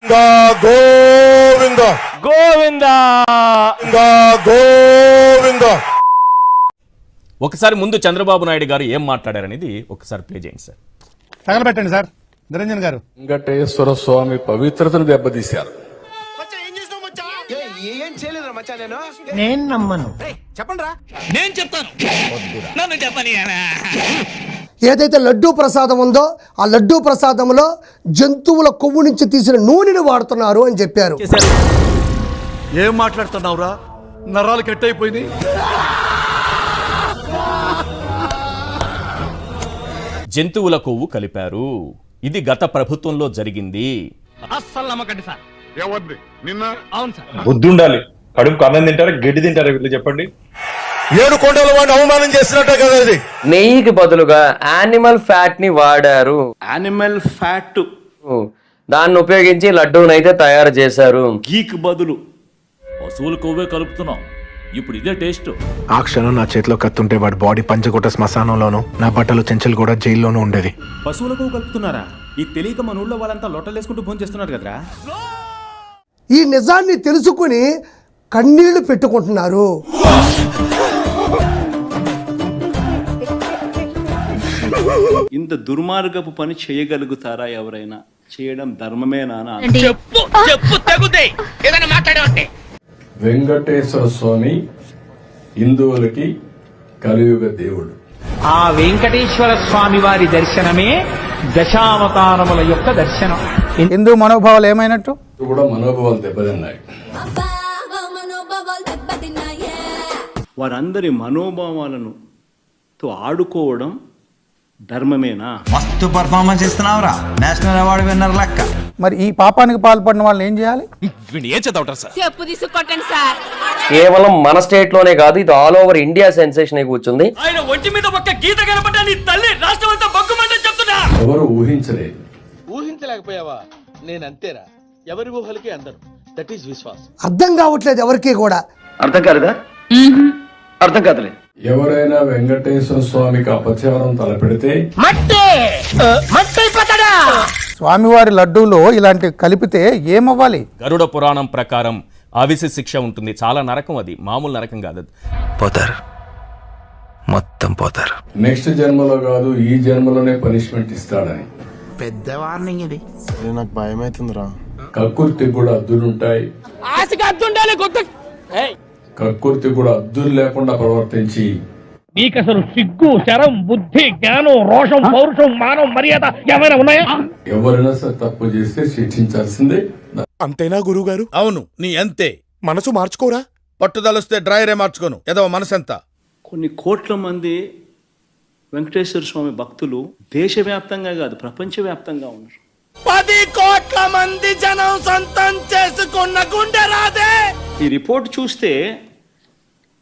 గోవింద గోవింద గోవింద. ఒకసారి ముందు చంద్రబాబు నాయుడు గారు ఏం మాట్లాడారనేది ఒకసారి ప్లే చేయండి సార్. తగలబెట్టండి సార్. నిరంజన్ గారు, వెంకటేశ్వర స్వామి పవిత్రతను దెబ్బతీశారు. నేను నమ్మను. నేను చెప్తాను, నన్ను చెప్పని. ఏదైతే లడ్డూ ప్రసాదం ఉందో ఆ లడ్డూ ప్రసాదంలో జంతువుల కొవ్వు నుంచి తీసిన నూనెను వాడుతున్నారు అని చెప్పారు. ఏం మాట్లాడుతున్నావురా? నరాలు కట్ అయిపోయింది. జంతువుల కొవ్వు కలిపారు. ఇది గత ప్రభుత్వంలో జరిగింది. అస్సలు నమ్మకండి సార్. ఎవరిది? నిన్న? అవును సార్. బుద్ధి ఉండాలి. కడుపుకు అన్నం తింటారా, గడ్డి తింటారా? వీళ్ళు చెప్పండి. 7 కొండల వాడిని అవమానం చేసినట్టే కదా ఇది. నెయ్యికి బదులుగా యానిమల్ ఫ్యాట్ ని వాడారు. యానిమల్ ఫ్యాట్ దాన్ని ఉపయోగించి లడ్డూనైతే తయారు చేశారు. గీక్ బదులు పశువుల కొవ్వే కలుపుతున్నాం. ఇప్పుడు ఇదే టేస్ట్. ఆ క్షణం నా చేతిలో కత్తుంటే వాడి బాడీ పంచకోట శ్మశానంలోను, నా బట్టలు చెంచలు కూడా జైల్లోనూ ఉండేది. పశువుల కొవ్వు కలుపుతున్నారా? ఇది తెలియక మన ఊళ్ళో వాళ్ళంతా లొట్టలేసుకుంటూ ఫోన్ చేస్తున్నారు కదరా. ఈ నిజాన్ని తెలుసుకుని కన్నీళ్లు పెట్టుకుంటున్నారు. ఇంత దుర్మార్గపు పని చేయగలుగుతారా ఎవరైనా? చేయడం ధర్మమేనా? చెప్పు చెప్పు తగుదే ఏదైనా మాట్లాడే. వెంకటేశ్వర స్వామి హిందువులకి కలియుగ దేవుడు. ఆ వెంకటేశ్వర స్వామి వారి దర్శనమే దశావతారముల యొక్క దర్శనం. హిందూ మనోభావాలు ఏమైనట్టు? కూడా మనోభావాలు దెబ్బతిన్నాయి. వారందరి మనోభావాలను తో ఆడుకోవడం ధర్మమేనా? మస్తు పర్ఫార్మెన్స్ ఇస్తున్నావురా, నేషనల్ అవార్డు విన్నర్ లెక్క. మరి ఈ పాపానికి పాల్పడిన వాళ్ళని ఏం చేయాలి? ఏం చదవటం సార్? చెప్పు తీసుకొట్టండి సార్. కేవలం మన స్టేట్ లోనే కాదు, ఇది ఆల్ ఓవర్ ఇండియా సెన్సేషన్ అయి కూర్చుంది. ఆయన ఒంటి మీద ఒక్క గీత కనపడ్డా నీ తల్లి రాష్ట్రం అంతా బొగ్గుమంటే చెప్తున్నా. ఎవరు ఊహించలేదు. ఊహించలేకపోయావా? నేను అంతేరా, ఎవరి ఊహలకి అందరు. దట్ ఈస్ విశ్వాసం. అర్థం కావట్లేదు ఎవరికి కూడా. అర్థం కాలేదా? అర్థం కాదులే. ఎవరైనా వెంకటేశ్వర స్వామికి అపచారం తలపెడితే స్వామివారి లడ్డూలో ఇలాంటి కలిపితే ఏమవ్వాలి? గరుడ పురాణం ప్రకారం అవిసి శిక్ష ఉంటుంది. చాలా నరకం అది, మామూలు నరకం కాదు. పోతారు, మొత్తం పోతారు. నెక్స్ట్ జన్మలో కాదు, ఈ జన్మలోనే పనిష్మెంట్ ఇస్తాడని. పెద్ద వార్నింగ్ ఇది. నాకు భయం అవుతుందిరా. కక్కుర్తికి కూడా అద్దులుంటాయి. కక్కుర్తి కూడా అద్దులు లేకుండా ప్రవర్తించి మీకు అసలు సిగ్గు, శరం, బుద్ధి, జ్ఞానం, రోషం, పౌరుషం, మానం, మర్యాద ఏమైనా ఉన్నాయా? ఎవరైనా సరే తప్పు చేస్తే శిక్షించాల్సిందే. అంతేనా గురువుగారు? అవును, నీ అంతే. మనసు మార్చుకోరా. పట్టుదలొస్తే డ్రైరే మార్చుకోను. ఏదో మనసంతా. కొన్ని కోట్ల మంది వెంకటేశ్వర స్వామి భక్తులు దేశవ్యాప్తంగా కాదు, ప్రపంచవ్యాప్తంగా ఉన్నారు. 10 కోట్ల మంది జనం సొంతం చేసుకున్న గుండె రాదే. ఈ రిపోర్ట్ చూస్తే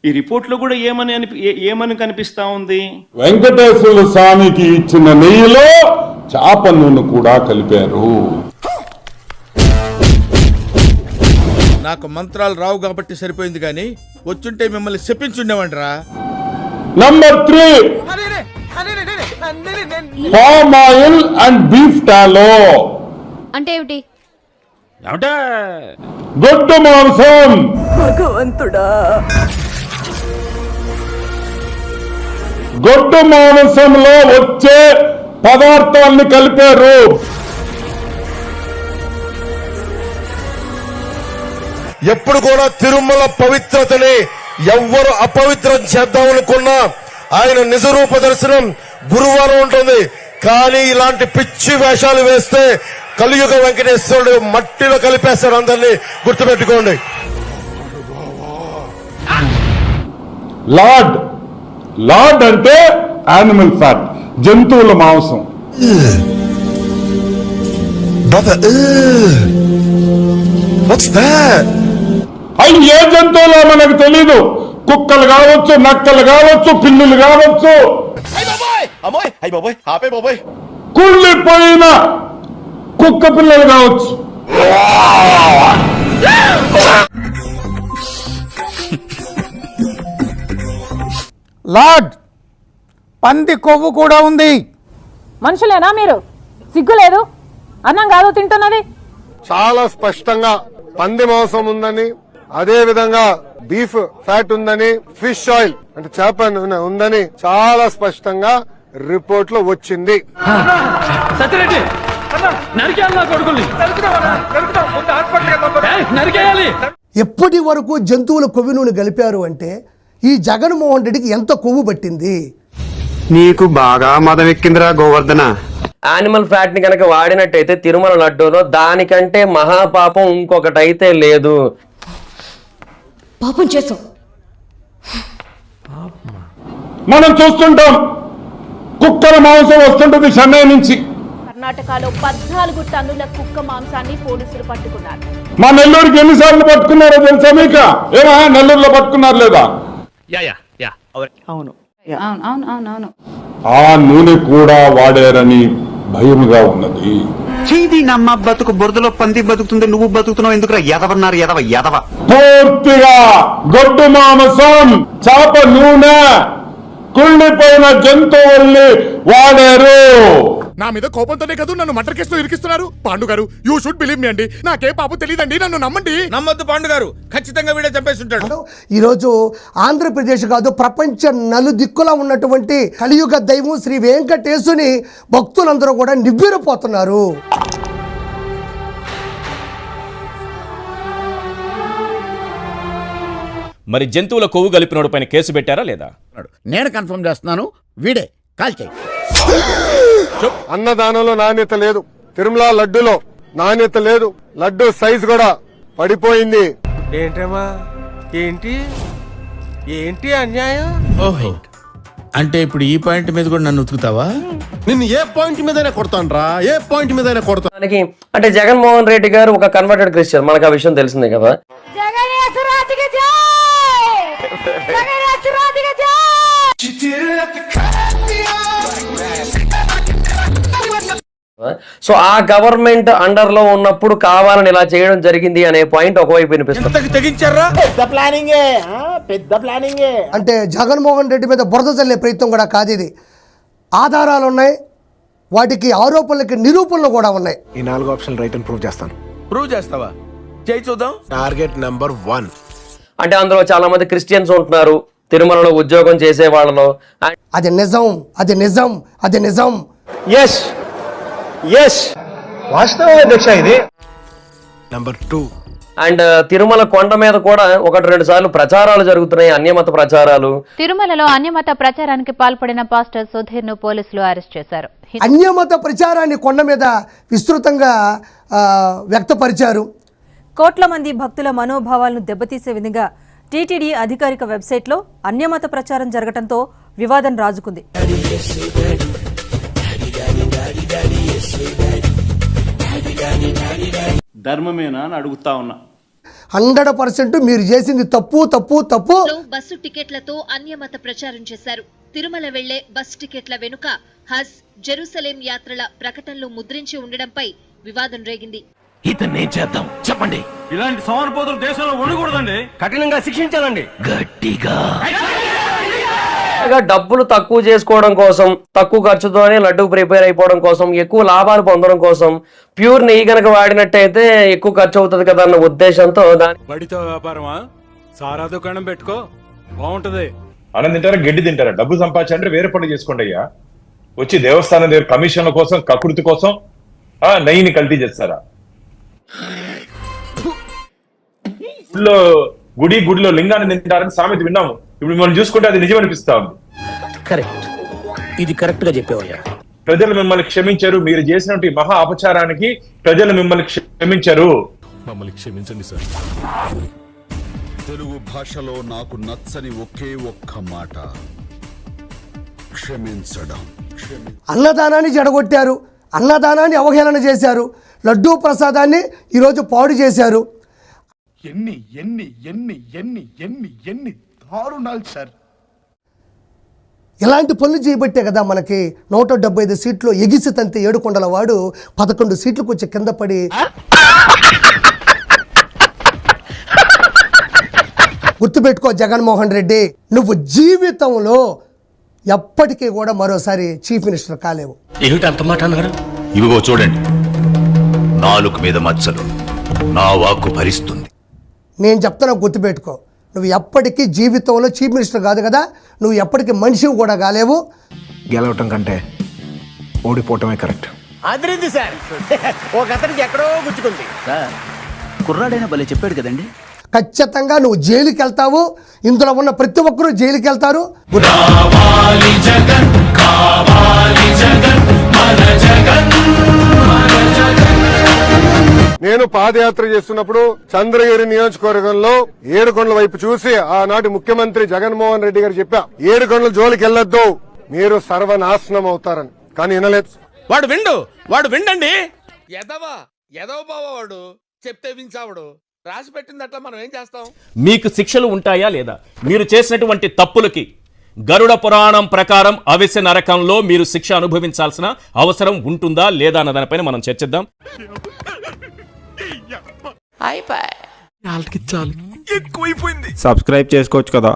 ఈ రిపోర్ట్ లో కూడా ఏమని కనిపిస్తా ఉంది? వెంకటేశ్వర స్వామికి ఇచ్చిన నెయ్యిలో చాప నూనె కూడా కలిపారు. నాకు మంత్రాలు రావు కాబట్టి సరిపోయింది, కానీ వచ్చుంటే మిమ్మల్ని చెప్పించుండేవంటరా. Number 3 palm oil and beef tallow. అంటే ఏమిటి? గొడ్డు మాంసం. భగవంతుడా. గొడ్డు మాంసంలో వచ్చే పదార్థాన్ని కలిపారు. ఎప్పుడు కూడా తిరుమల పవిత్రతని ఎవ్వరు అపవిత్రం చేద్దామనుకున్నా ఆయన నిజరూప దర్శనం గురువారం ఉంటుంది. కానీ ఇలాంటి పిచ్చి వేషాలు వేస్తే కలియుగ వెంకటేశ్వరుడు మట్టిలో కలిపేస్తాడు. అందరినీ గుర్తుపెట్టుకోండి. లార్డ్ అంటే యానిమల్ ఫ్యాట్, జంతువుల మాంసం. అవి ఏ జంతువులో మనకు తెలీదు. కుక్కలు కావచ్చు, నక్కలు కావచ్చు, పిల్లులు కావచ్చు, కుళ్ళిపోయిన కుక్క పిల్లలు కావచ్చు. లార్డ్ పంది కొవ్వు కూడా ఉంది. మనుషులేనా మీరు? సిగ్గు లేదు? అన్నం కాదు తింటున్నది. చాలా స్పష్టంగా పంది మాంసం ఉందని, అదే విధంగా బీఫ్ ఫ్యాట్ ఉందని, ఫిష్ ఆయిల్ అంటే చేప నూనె ఉందని చాలా స్పష్టంగా రిపోర్ట్ లో వచ్చింది. ఎప్పటి వరకు జంతువుల కొవ్వు నూనె కలిపారు అంటే ఈ జగన్మోహన్ రెడ్డికి ఎంత కొవ్వు పట్టింది? నీకు బాగా మదం ఎక్కిందిరా గోవర్ధన. యానిమల్ ఫ్యాట్ ని కనుక వాడినట్టయితే తిరుమల లడ్డూలో దానికంటే మహాపాపం ఇంకొకటైతే లేదు. పాపం చేసాం. మనం చూస్తుంటాం కుక్కల మాంసం వస్తుంటుంది చెన్నై నుంచి. కర్ణాటకలో 14 టన్నుల కుక్క మాంసాన్ని పోలీసులు పట్టుకున్నారు. మా నెల్లూరుకి ఎన్నిసార్లు పట్టుకున్నారో తెలుసా మీకు? ఏమా నెల్లూరులో పట్టుకున్నారు లేదా? అవును. ఆ నూనె కూడా వాడారని భయముగా ఉన్నది. చీది నమ్మ బతుకు బురదలో పంది బతుకుతుంది, నువ్వు బతుకుతున్నావు ఎందుకురా? ఎదవన్నారు ఎదవ. పూర్తిగా గొడ్డు మాంసం, చేప నూనె, కుళ్ళిపోయిన జంతువుల్ని వాడారు. నా మీద కోపంతోనే కదా నన్ను మర్డర్ కేసులో ఇరికిస్తున్నారు. పాండు గారు, యూ షుడ్ బిలీవ్ మీ అండి. నాకే పాపం తెలియదండి, నన్ను నమ్మండి. నమ్మద్దు పాండు గారు, ఖచ్చితంగా వీడే చంపేస్తుంటాడు. ఈరోజు ఆంధ్రప్రదేశ్ కాదు, ప్రపంచ నలుదిక్కులా ఉన్నటువంటి కలియుగ దైవం శ్రీ వెంకటేశుని భక్తులందరూ కూడా నివ్వెరపోతున్నారు. మరి జంతువుల కొవ్వు కలిపినోడు పైన కేసు పెట్టారా లేదా? నేను కన్ఫర్మ్ చేస్తున్నాను, వీడే కాల్ చేయి. అన్నదానంలో నాణ్యత లేదు, తిరుమల లడ్డులో నాణ్యత లేదు, లడ్డు సైజ్ కూడా పడిపోయింది. ఏంటమ్మా ఏంటి అన్యాయం? ఓహో, అంటే ఇప్పుడు ఈ పాయింట్ మీద కూడా నన్ను ఉతుకుతావా? నిన్ను ఏ పాయింట్ మీదైనా కొడతాను రా, ఏ పాయింట్ మీదైనా కొడతాను. దానికి అంటే జగన్మోహన్ రెడ్డి గారు ఒక కన్వర్టెడ్ క్రిస్టియన్, మనకు ఆ విషయం తెలిసిందే కదా. సో ఆ గవర్నమెంట్ అండర్ లో ఉన్నప్పుడు కావాలని ఇలా చేయడం జరిగింది అనే పాయింట్ ఒకవైపు వినిపిస్తుంది. అంటే జగన్మోహన్ రెడ్డి మీద బురద చల్లే ప్రయత్నం కూడా కాదు ఇది. ఆధారాలు ఉన్నాయి, వాటికి ఆరోపణలకి నిరూపణలు కూడా ఉన్నాయి. ఈ 4 ఆప్షన్ రైట్ అని ప్రూవ్ చేస్తాను. ప్రూవ్ చేస్తావా? చేయి చూద్దాం. Target number 1. అంటే అందులో చాలా మంది క్రిస్టియన్స్ ఉంటున్నారు తిరుమలలో ఉద్యోగం చేసే వాళ్ళలో. అది నిజం, అది నిజం, అది నిజం. నెంబర్ 2. అండ్ తిరుమల కొండ మీద కూడా 1-2 సార్లు ప్రచారాలు జరుగుతున్నాయి, అన్యమత ప్రచారాలు. తిరుమలలో అన్యమత ప్రచారానికి పాల్పడిన పాస్టర్ సుధీర్ ను పోలీసులు అరెస్ట్ చేశారు. అన్యమత ప్రచారాన్ని కొండ మీద విస్తృతంగా వ్యక్తపరిచారు. కోట్ల మంది భక్తుల మనోభావాలను దెబ్బతీసే విధంగా టీటీడీ అధికారిక వెబ్సైట్లో అన్యమత ప్రచారం జరగడంతో వివాదం రాజుకుంది. ధర్మమేనా అని అడుగుతా ఉన్నా. 100% మీరు చేసింది తప్పు తప్పు తప్పు. బస్సు టికెట్లతో అన్యమత ప్రచారం చేశారు. తిరుమల వెళ్లే బస్సు టికెట్ల వెనుక హజ్, జెరూసలేం యాత్రల ప్రకటనలు ముద్రించి ఉండడంపై వివాదం రేగింది. ఇతన్ని ఏం చేద్దాం చెప్పండి. ఇలాంటి సోమరిపోతులు దేశంలో ఉండకూడదండి, కఠినంగా శిక్షించాలండి, గట్టిగా. డబ్బులు తక్కువ చేసుకోవడం కోసం, తక్కువ ఖర్చుతోనే లడ్డు ప్రిపేర్ అయిపోవడం కోసం, ఎక్కువ లాభాలు పొందడం కోసం ప్యూర్ నెయ్యి కనుక వాడినట్టయితే ఎక్కువ ఖర్చు అవుతుంది కదా అన్న ఉద్దేశంతో బడితో వ్యాపారమా, సారా దుకాణం పెట్టుకో బాగుంటది. అన్నం తింటారా, గడ్డి తింటారా? డబ్బు సంపాదించాలంటే వేరే పనులు చేసుకోండి అయ్యా. వచ్చి దేవస్థానం దగ్గర కమిషన్ల కోసం, కకృతి కోసం నెయ్యిని కల్తీ చేస్తారా? గుడిలో లింగాన్ని తింటారని సామెత విన్నాము. ఇప్పుడు మనం చూసుకుంటే అది నిజం అనిపిస్తా ఉంది. కరెక్ట్, ఇది కరెక్ట్ గా చెప్పేవయ్యా. ప్రజలు మిమ్మల్ని క్షమించారు, మీరు చేసినటువంటి మహా అపచారానికి ప్రజలు మిమ్మల్ని క్షమించారు. మమ్మల్ని క్షమించండి సార్. తెలుగు భాషలో నాకు నచ్చని ఒకే ఒక్క మాట క్షమించడం. అన్నదానాన్ని జడగొట్టారు, అన్నదానాన్ని అవహేళన చేశారు, లడ్డూ ప్రసాదాన్ని ఈరోజు పాడు చేశారు. ఎన్ని ఎన్ని ఎన్ని ఎన్ని ఎన్ని ఎన్ని దారుణాలు సార్. ఇలాంటి పనులు చేయబట్టే కదా మనకి 175 సీట్లు ఎగిసి తంతే ఏడుకొండల వాడు 11 సీట్లకు వచ్చి కింద పడి. గుర్తుపెట్టుకో జగన్మోహన్ రెడ్డి, నువ్వు జీవితంలో ఎప్పటికీ కూడా మరోసారి చీఫ్ మినిస్టర్ కాలేవు. ఏమిటి అంత మాట అన్నారు? ఇవిగో చూడండి, నాలుగు మీద మచ్చలు. నా వాక్కు భరిస్తుంది. నేను చెప్తాను, గుర్తుపెట్టుకో. నువ్వు ఎప్పటికీ జీవితంలో చీఫ్ మినిస్టర్ కాదు కదా, నువ్వు ఎప్పటికీ మనిషివి కూడా కాలేవు. గెలవటం కంటే ఓడిపోవటమే కరెక్ట్. అదిరింది సార్. ఒక అతనికి ఎక్కడో గుచ్చుకుంది సార్. కుర్రాడైనా భలే చెప్పాడు కదండి. ఖచ్చితంగా నువ్వు జైలుకి వెళ్తావు. ఇందులో ఉన్న ప్రతి ఒక్కరూ జైలుకి వెళ్తారు. నేను పాదయాత్ర చేస్తున్నప్పుడు చంద్రగిరి నియోజకవర్గంలో ఏడుకొండల వైపు చూసి ఆనాటి ముఖ్యమంత్రి జగన్మోహన్ రెడ్డి గారు చెప్పా, ఏడుకొండల జోలికి వెళ్ళొద్దు, మీరు సర్వనాశనం అవుతారని. కానీ వినలేదు. వాడు విండండి. ఎదవ బావాడు చెప్తే వించావుడు. రాసి పెట్టింది అట్లా మనం ఏం చేస్తాం? మీకు శిక్షలు ఉంటాయా లేదా? మీరు చేసినటువంటి తప్పులకి గరుడ పురాణం ప్రకారం అవిసె నరకంలో మీరు శిక్ష అనుభవించాల్సిన అవసరం ఉంటుందా లేదా అన్న దానిపైన మనం చర్చిద్దాం. ఎక్కువైపోయింది. సబ్స్క్రైబ్ చేసుకోవచ్చు కదా.